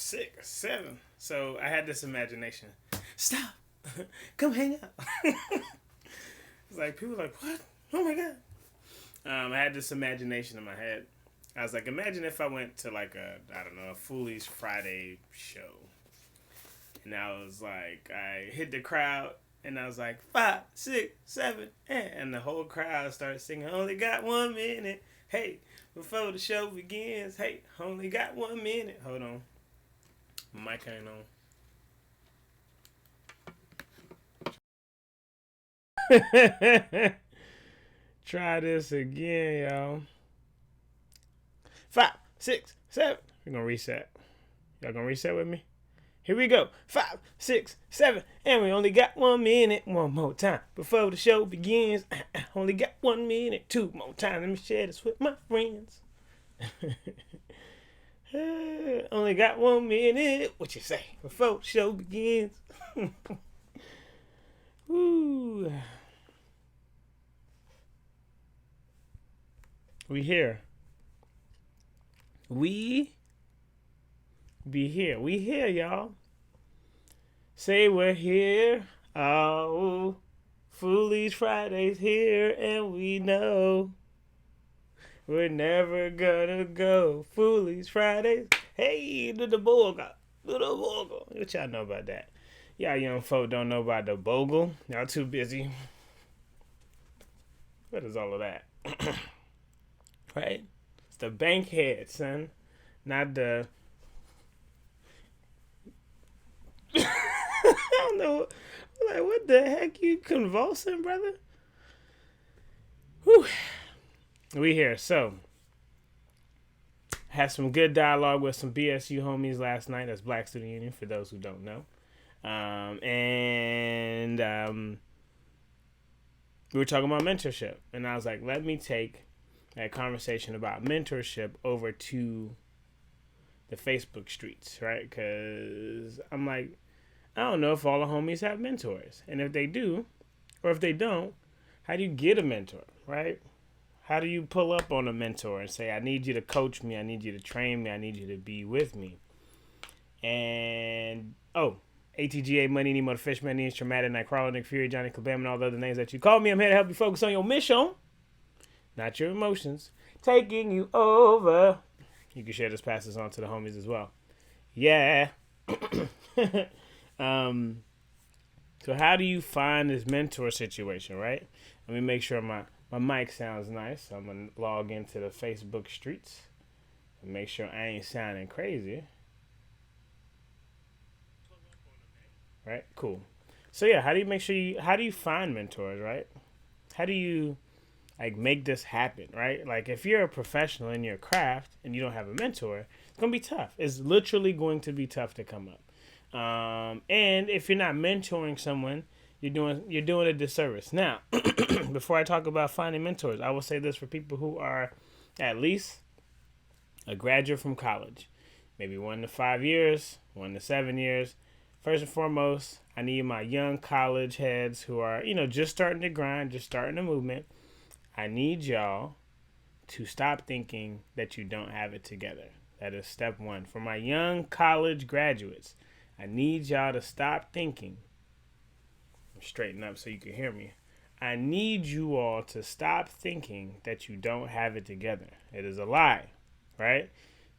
6 or 7. So I had this imagination. Stop. Come hang out. It's like people were like, what? Oh my god. I had this imagination in my head. I was like, imagine if I went to like a Foolies Friday show. And I was like, I hit the crowd and I was like, 5, 6, 7, and the whole crowd started singing, only got 1 minute. Hey, before the show begins, hey, only got 1 minute. Hold on. My mic ain't on. Try this again, y'all. 5, 6, 7. We're gonna reset. Y'all gonna reset with me? Here we go. 5, 6, 7, and we only got 1 minute. One more time before the show begins. Only got 1 minute. 2 more times. Let me share this with my friends. Only got 1 minute. What you say before the show begins? Woo. We here. We be here. We here, y'all. Say we're here. Oh, Foolies Fridays here, and we know we're never gonna go. Foolies Fridays. Hey, do the bogle. Do the bogle. What y'all know about that? Y'all young folk don't know about the bogle. Y'all too busy. What is all of that? Right? It's the bank head, son. Not the... I don't know. Like, what the heck? You convulsing, brother? Whew. We here. So, had some good dialogue with some BSU homies last night. That's Black Student Union, for those who don't know. We were talking about mentorship. And I was like, let me take that conversation about mentorship over to the Facebook streets, right? Because I'm like, I don't know if all the homies have mentors. And if they do, or if they don't, how do you get a mentor, right? How do you pull up on a mentor and say, I need you to coach me, I need you to train me, I need you to be with me? And, ATGA, Money, Nemo, the Fishman, Needs, Traumatic, Nightcrawler, Nick Fury, Johnny Kabam, and all the other names that you call me. I'm here to help you focus on your mission, not your emotions. Taking you over. You can share this passes on to the homies as well. Yeah. So how do you find this mentor situation, right? Let me make sure my mic sounds nice. So I'm going to log into the Facebook streets and make sure I ain't sounding crazy. Right? Cool. So yeah, how do you find mentors, right? How do you make this happen, right? Like, if you're a professional in your craft and you don't have a mentor, it's going to be tough. It's literally going to be tough to come up. And if you're not mentoring someone, you're doing a disservice. Now, before I talk about finding mentors, I will say this for people who are at least a graduate from college, maybe 1 to 5 years, 1 to 7 years. First and foremost, I need my young college heads who are, just starting to grind, just starting the movement. I need y'all to stop thinking that you don't have it together. That is step 1. For my young college graduates, I need y'all to stop thinking. Straighten up so you can hear me. I need you all to stop thinking that you don't have it together. It is a lie, right?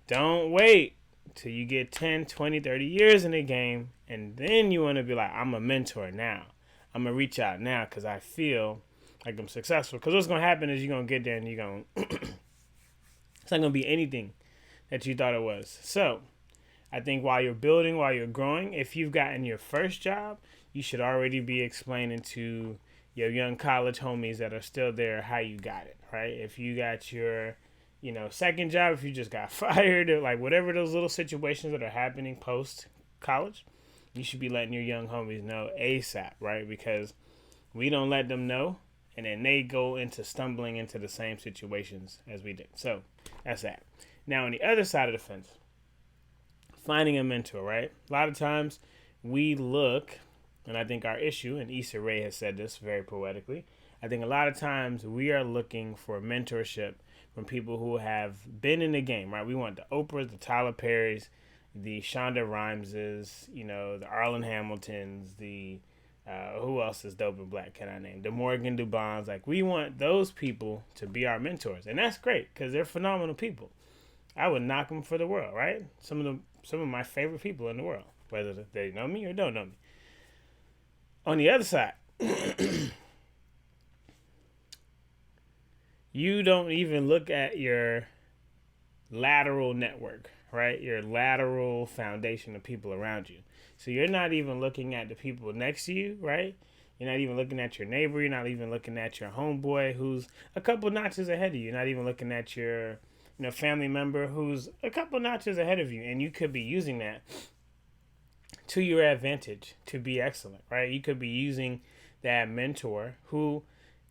Don't wait till you get 10, 20, 30 years in the game, and then you want to be like, I'm a mentor now. I'm going to reach out now because I feel like I'm successful. Because what's going to happen is you're going to get there and you're going to... It's not going to be anything that you thought it was. So, I think while you're building, while you're growing, if you've gotten your first job, you should already be explaining to your young college homies that are still there how you got it, right? If you got your, second job, if you just got fired, or like whatever those little situations that are happening post college, you should be letting your young homies know ASAP, right? Because we don't let them know, and then they go into stumbling into the same situations as we did. So that's that. Now, on the other side of the fence, finding a mentor, right? A lot of times we look, and I think our issue, and Issa Rae has said this very poetically, I think a lot of times we are looking for mentorship from people who have been in the game, right? We want the Oprahs, the Tyler Perrys, the Shonda Rhimeses, the Arlen Hamiltons, the who else is dope and black? Can I name the Morgan Dubons? Like, we want those people to be our mentors, and that's great because they're phenomenal people. I would knock them for the world, right? Some of my favorite people in the world, whether they know me or don't know me. On the other side, you don't even look at your lateral network, right? Your lateral foundation of people around you. So you're not even looking at the people next to you, right? You're not even looking at your neighbor. You're not even looking at your homeboy who's a couple notches ahead of you. You're not even looking at your family member who's a couple notches ahead of you. And you could be using that to your advantage to be excellent, right? You could be using that mentor who,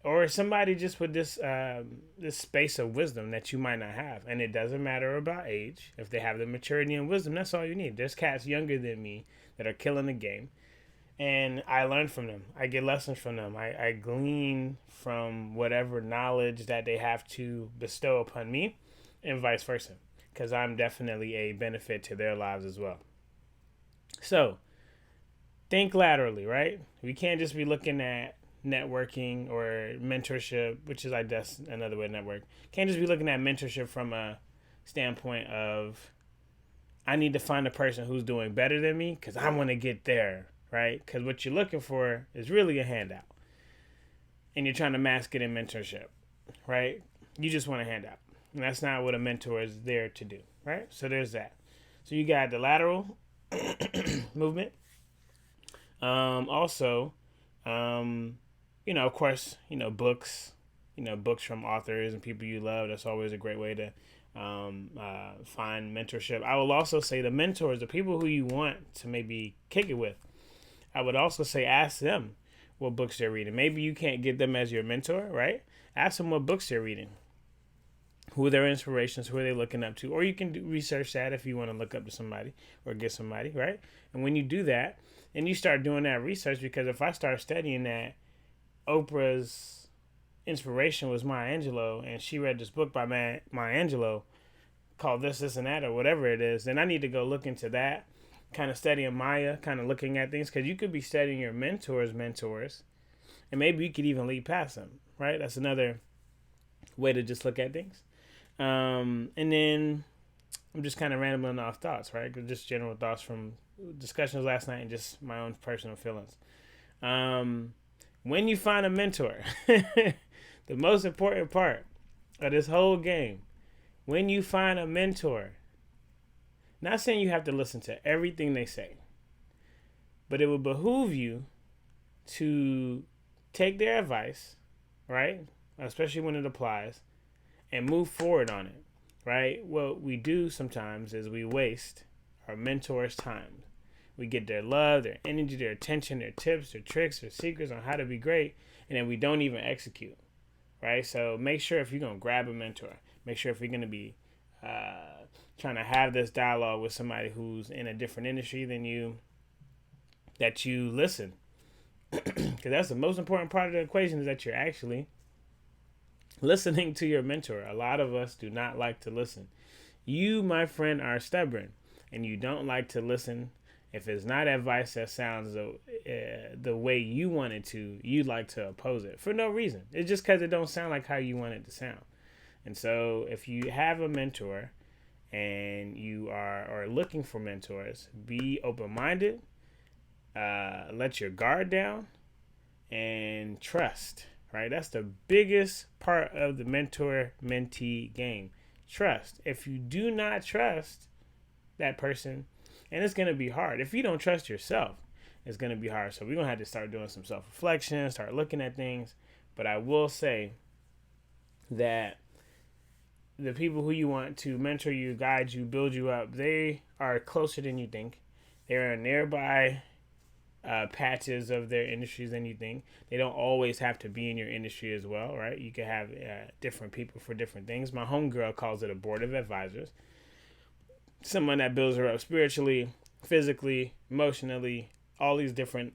or somebody just with this this space of wisdom that you might not have. And it doesn't matter about age. If they have the maturity and wisdom, that's all you need. There's cats younger than me that are killing the game, and I learn from them. I get lessons from them. I glean from whatever knowledge that they have to bestow upon me, and vice versa, because I'm definitely a benefit to their lives as well. So think laterally, right? We can't just be looking at networking or mentorship, which is, I guess, another way to network. Can't just be looking at mentorship from a standpoint of, I need to find a person who's doing better than me because I want to get there, right? Because what you're looking for is really a handout, and you're trying to mask it in mentorship, right? You just want a handout, and that's not what a mentor is there to do, right? So there's that. So you got the lateral movement. Also, of course, books, books from authors and people you love. That's always a great way to find mentorship. I will also say the mentors, the people who you want to maybe kick it with, I would also say ask them what books they're reading. Maybe you can't get them as your mentor, right? Ask them what books they're reading. Who are their inspirations? Who are they looking up to? Or you can research that if you want to look up to somebody or get somebody, right? And when you do that, and you start doing that research, because if I start studying that Oprah's inspiration was Maya Angelou, and she read this book by Maya Angelou called This, and That, or whatever it is, then I need to go look into that, kind of studying Maya, kind of looking at things, because you could be studying your mentors, and maybe you could even lead past them, right? That's another way to just look at things. And then I'm just kind of rambling off thoughts, right? Just general thoughts from discussions last night and just my own personal feelings. When you find a mentor, the most important part of this whole game, when you find a mentor, not saying you have to listen to everything they say, but it will behoove you to take their advice, right? Especially when it applies, and move forward on it, right? What we do sometimes is we waste our mentors' time. We get their love, their energy, their attention, their tips, their tricks, their secrets on how to be great, and then we don't even execute, right? So make sure if you're going to grab a mentor, make sure if you're going to be trying to have this dialogue with somebody who's in a different industry than you, that you listen. Because that's the most important part of the equation, is that you're actually listening to your mentor. A lot of us do not like to listen. You, my friend, are stubborn, and you don't like to listen. If it's not advice that sounds the way you want it to, you like to oppose it for no reason. It's just because it don't sound like how you want it to sound. And so if you have a mentor and you are looking for mentors, be open-minded, let your guard down, and trust, right? That's the biggest part of the mentor-mentee game. Trust. If you do not trust that person, and it's going to be hard. If you don't trust yourself, it's going to be hard. So we're going to have to start doing some self-reflection, start looking at things. But I will say that the people who you want to mentor you, guide you, build you up, they are closer than you think. They're in nearby patches of their industries than you think. They don't always have to be in your industry as well, right? You can have different people for different things. My homegirl calls it a board of advisors. Someone that builds her up spiritually, physically, emotionally, all these different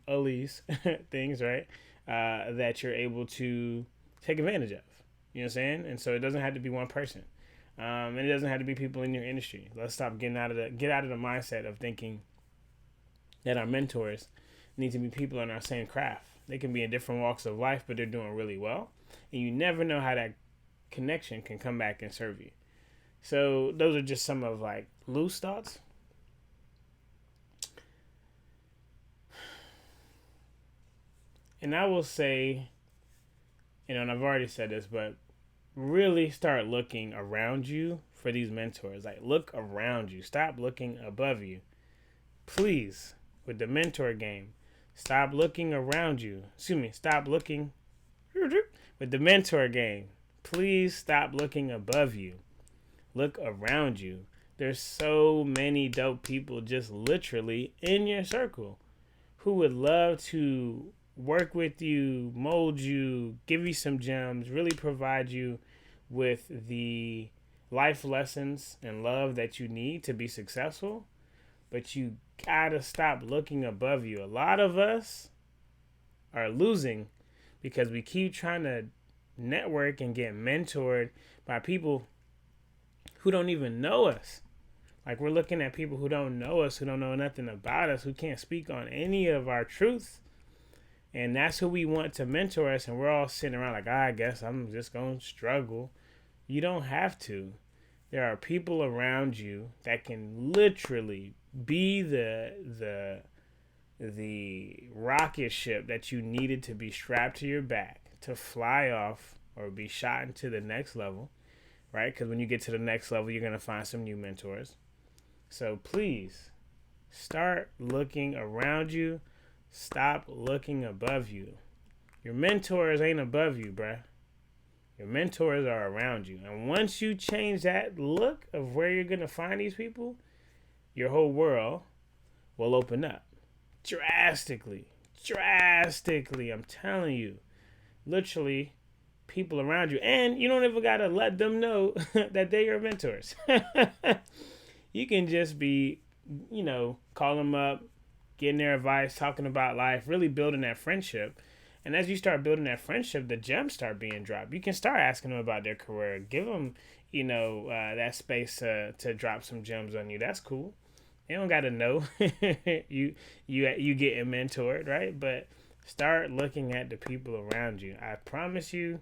things, right? That you're able to take advantage of. You know what I'm saying? And so it doesn't have to be one person. And it doesn't have to be people in your industry. Let's stop get out of the mindset of thinking that our mentors need to be people in our same craft. They can be in different walks of life, but they're doing really well. And you never know how that connection can come back and serve you. So those are just some of like loose thoughts. And I will say, and I've already said this, but really start looking around you for these mentors. Like, look around you. Stop looking above you. Please, with the mentor game, stop looking around you. Stop looking with the mentor game. Please stop looking above you. Look around you. There's so many dope people just literally in your circle who would love to work with you, mold you, give you some gems, really provide you with the life lessons and love that you need to be successful. But you gotta stop looking above you. A lot of us are losing because we keep trying to network and get mentored by people who don't even know us. Like, we're looking at people who don't know us, who don't know nothing about us, who can't speak on any of our truths. And that's who we want to mentor us. And we're all sitting around like, I guess I'm just going to struggle. You don't have to. There are people around you that can literally be the rocket ship that you needed to be strapped to your back to fly off or be shot into the next level, right? Because when you get to the next level, you're going to find some new mentors. So please start looking around you. Stop looking above you. Your mentors ain't above you, bruh. Your mentors are around you. And once you change that look of where you're going to find these people, your whole world will open up. Drastically. I'm telling you. Literally, people around you. And you don't even got to let them know that they're your mentors. You can just be, call them up, getting their advice, talking about life, really building that friendship. And as you start building that friendship, the gems start being dropped. You can start asking them about their career. Give them, that space to drop some gems on you. That's cool. They don't got to know you getting mentored, right? But start looking at the people around you. I promise you,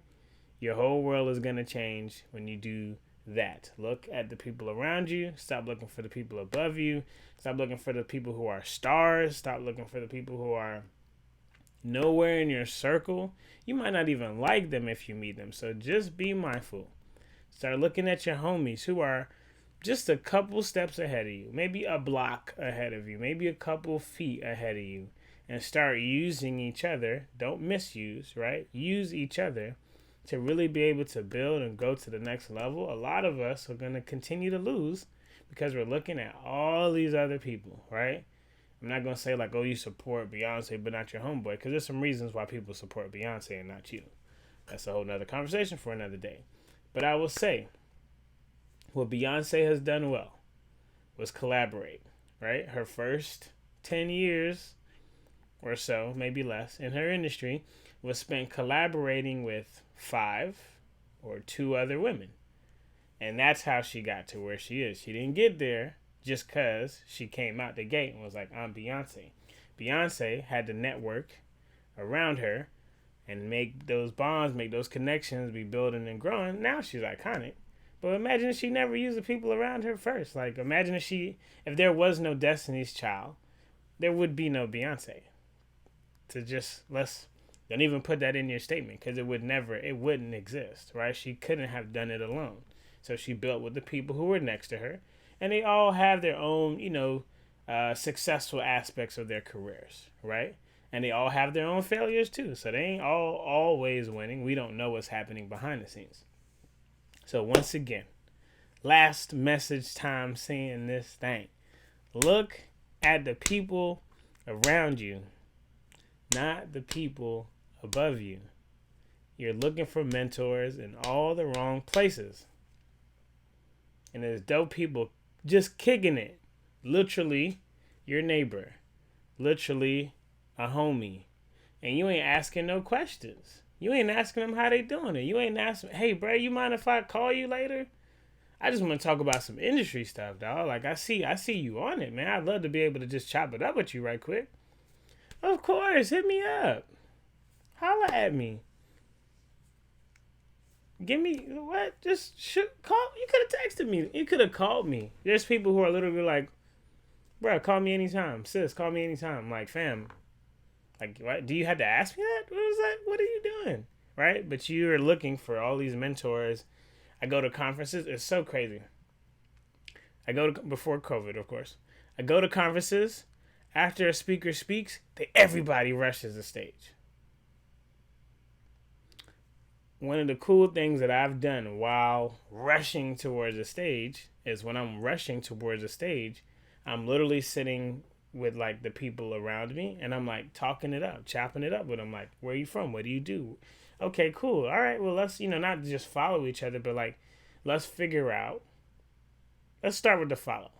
your whole world is going to change when you do that. Look at the people around you. Stop looking for the people above you. Stop looking for the people who are stars. Stop looking for the people who are nowhere in your circle. You might not even like them if you meet them. So just be mindful. Start looking at your homies who are just a couple steps ahead of you. Maybe a block ahead of you. Maybe a couple feet ahead of you. And start using each other. Don't misuse, right? Use each other to really be able to build and go to the next level. A lot of us are going to continue to lose because we're looking at all these other people, right? I'm not going to say like, oh, you support Beyonce but not your homeboy, because there's some reasons why people support Beyonce and not you. That's a whole nother conversation for another day. But I will say, what Beyonce has done well was collaborate, right? Her first 10 years or so, maybe less, in her industry was spent collaborating with 5 or 2 other women. And that's how she got to where she is. She didn't get there just because she came out the gate and was like, I'm Beyonce. Beyonce had the network around her and make those bonds, make those connections, be building and growing. Now she's iconic. But imagine if she never used the people around her first. Like, imagine if there was no Destiny's Child, there would be no Beyonce. Don't even put that in your statement, because it wouldn't exist, right? She couldn't have done it alone. So she built with the people who were next to her, and they all have their own, successful aspects of their careers, right? And they all have their own failures too. So they ain't all always winning. We don't know what's happening behind the scenes. So once again, last message time saying this thing. Look at the people around you, not the people above you. You're looking for mentors in all the wrong places. And there's dope people just kicking it. Literally, your neighbor. Literally, a homie. And you ain't asking no questions. You ain't asking them how they doing it. You ain't asking, hey, bro, you mind if I call you later? I just want to talk about some industry stuff, dog. Like I see you on it, man. I'd love to be able to just chop it up with you right quick. Of course, hit me up. Holla at me. Give me what? Just shoot, call. You could have texted me. You could have called me. There's people who are literally like, bro, call me anytime. Sis, call me anytime. I'm like, fam, like, what? Do you have to ask me that? What is that? What are you doing? Right? But you're looking for all these mentors. I go to conferences. It's so crazy. I go to, before COVID, of course. I go to conferences. After a speaker speaks, everybody rushes the stage. One of the cool things that I've done while rushing towards the stage is when I'm rushing towards the stage, I'm literally sitting with like the people around me and I'm like talking it up, chopping it up with them. Like, where are you from? What do you do? Okay, cool. All right, well, let's, not just follow each other, but like, let's figure out, let's start with the follow.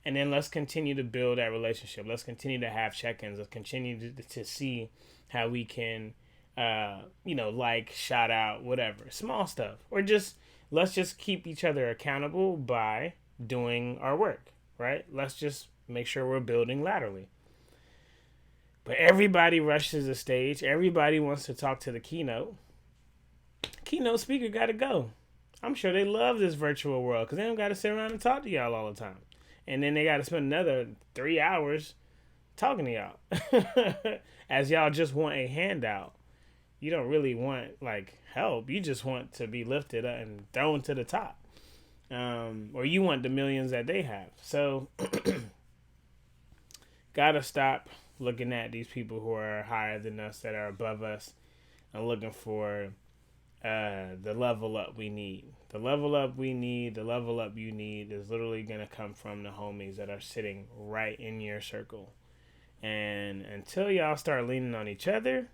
And then let's continue to build that relationship. Let's continue to have check-ins. Let's continue to see how we can, like, shout out, whatever. Small stuff. Or just, let's just keep each other accountable by doing our work, right? Let's just make sure we're building laterally. But everybody rushes the stage. Everybody wants to talk to the keynote. Keynote speaker got to go. I'm sure they love this virtual world because they don't got to sit around and talk to y'all all the time. And then they got to spend another 3 hours talking to y'all. As y'all just want a handout. You don't really want, like, help. You just want to be lifted up and thrown to the top. Or you want the millions that they have. So, got to stop looking at these people who are higher than us, that are above us, and looking for the level up we need. The level up we need, the level up you need is literally going to come from the homies that are sitting right in your circle. And until y'all start leaning on each other,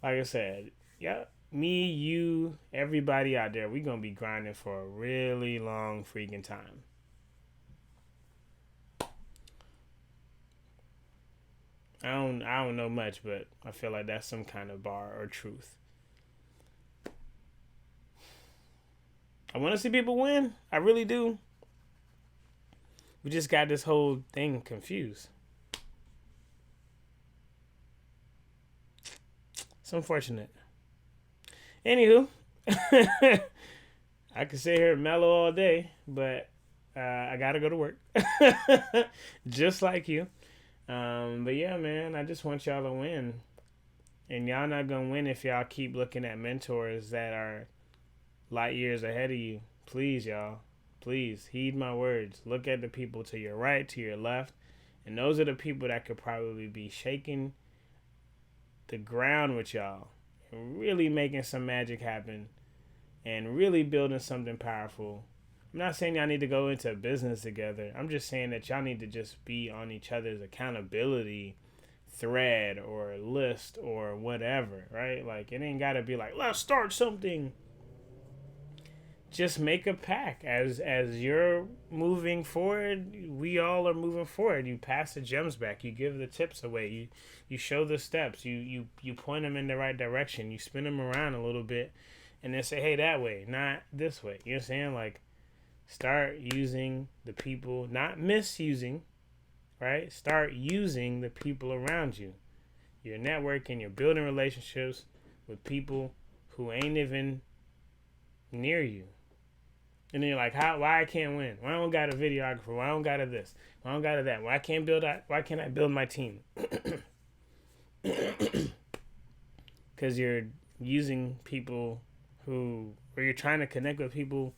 like I said, yeah, me, you, everybody out there, we're going to be grinding for a really long freaking time. I don't know much, but I feel like that's some kind of bar or truth. I want to see people win. I really do. We just got this whole thing confused. It's unfortunate. Anywho, I could sit here and mellow all day, but I gotta go to work. Just like you. But yeah, man, I just want y'all to win. And y'all not gonna win if y'all keep looking at mentors that are light years ahead of you. Please, y'all. Please, heed my words. Look at the people to your right, to your left. And those are the people that could probably be shaking the ground with y'all. And really making some magic happen. And really building something powerful. I'm not saying y'all need to go into business together. I'm just saying that y'all need to just be on each other's accountability thread or list or whatever, right? Like, it ain't gotta be like, let's start something. Just make a pack. As you're moving forward, we all are moving forward. You pass the gems back. You give the tips away. You show the steps. You point them in the right direction. You spin them around a little bit, and then say, hey, that way, not this way. You know what I'm saying? Like, start using the people, not misusing, right? Start using the people around you. You're networking. You're building relationships with people who ain't even near you. And then you're like, why I can't win? Why I don't got a videographer? Why I don't got a this? Why I don't got a that? Why can't I build my team? Because you're using people or you're trying to connect with people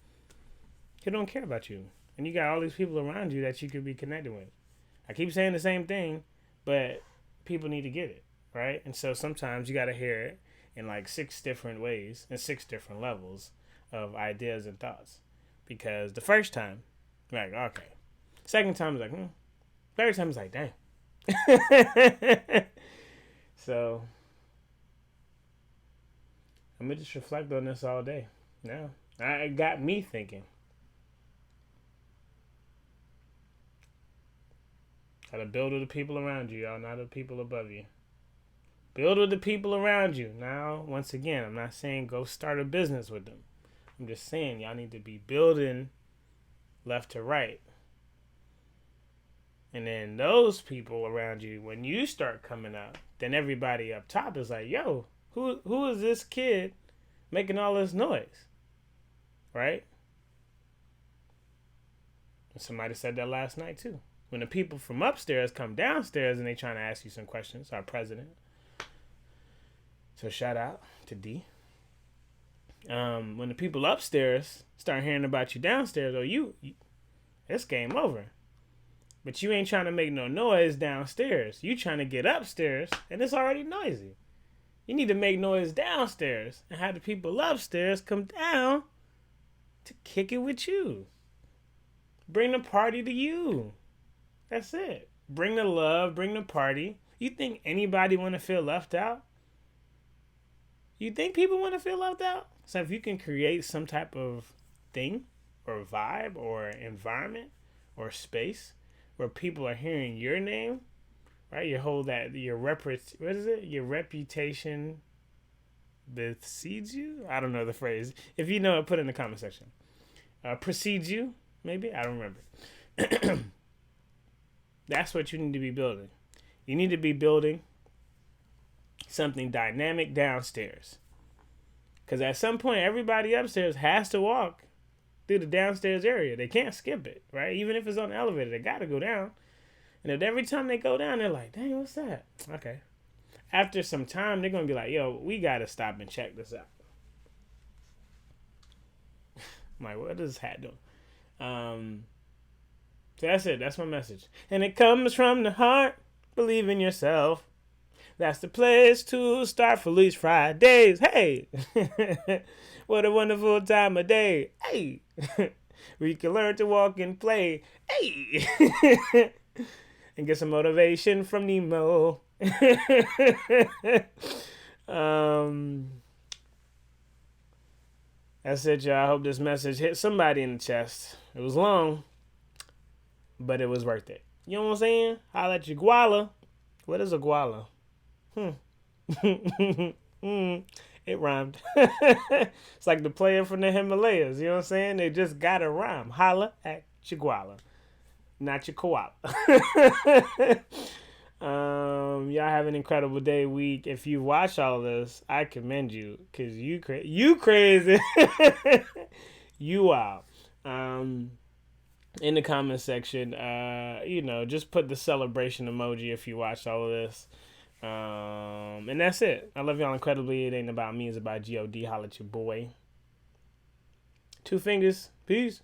who don't care about you. And you got all these people around you that you could be connected with. I keep saying the same thing, but people need to get it, right? And so sometimes you got to hear it in like 6 different ways and 6 different levels of ideas and thoughts. Because the first time, like, okay. Second time is like, Third time is like, dang. So, I'm going to just reflect on this all day. Now, it got me thinking. Gotta build with the people around you, y'all, not the people above you. Build with the people around you. Now, once again, I'm not saying go start a business with them. I'm just saying y'all need to be building left to right. And then those people around you, when you start coming up, then everybody up top is like, yo, who is this kid making all this noise? Right? And somebody said that last night too. When the people from upstairs come downstairs and they trying to ask you some questions, our president. So shout out to D. When the people upstairs start hearing about you downstairs, it's game over. But you ain't trying to make no noise downstairs. You trying to get upstairs, and it's already noisy. You need to make noise downstairs and have the people upstairs come down to kick it with you. Bring the party to you. That's it. Bring the love, bring the party. You think anybody want to feel left out? You think people want to feel left out? So if you can create some type of thing or vibe or environment or space where people are hearing your name, right? Your reputation precedes you? I don't know the phrase. If you know it, put it in the comment section. Precedes you, maybe? I don't remember. That's what you need to be building. You need to be building something dynamic downstairs. Because at some point, everybody upstairs has to walk through the downstairs area. They can't skip it, right? Even if it's on the elevator, they got to go down. And if every time they go down, they're like, dang, what's that? Okay. After some time, they're going to be like, yo, we got to stop and check this out. I'm like, what is this hat doing? So that's it. That's my message. And it comes from the heart. Believe in yourself. That's the place to start Foolies Fridays. Hey, what a wonderful time of day. Hey, we can learn to walk and play. Hey, and get some motivation from Nemo. That's it, y'all. I hope this message hit somebody in the chest. It was long, but it was worth it. You know what I'm saying? Holla at your guala. What is a guala? It rhymed. It's like the player from the Himalayas. You know what I'm saying? They just got to rhyme. Holla at your guala, not your koala. Y'all have an incredible day, week. If you watch all of this, I commend you because you crazy. You wild. In the comment section, just put the celebration emoji if you watched all of this. And that's it. I love y'all incredibly. It ain't about me, it's about God. Holla at your boy. 2 fingers. Peace.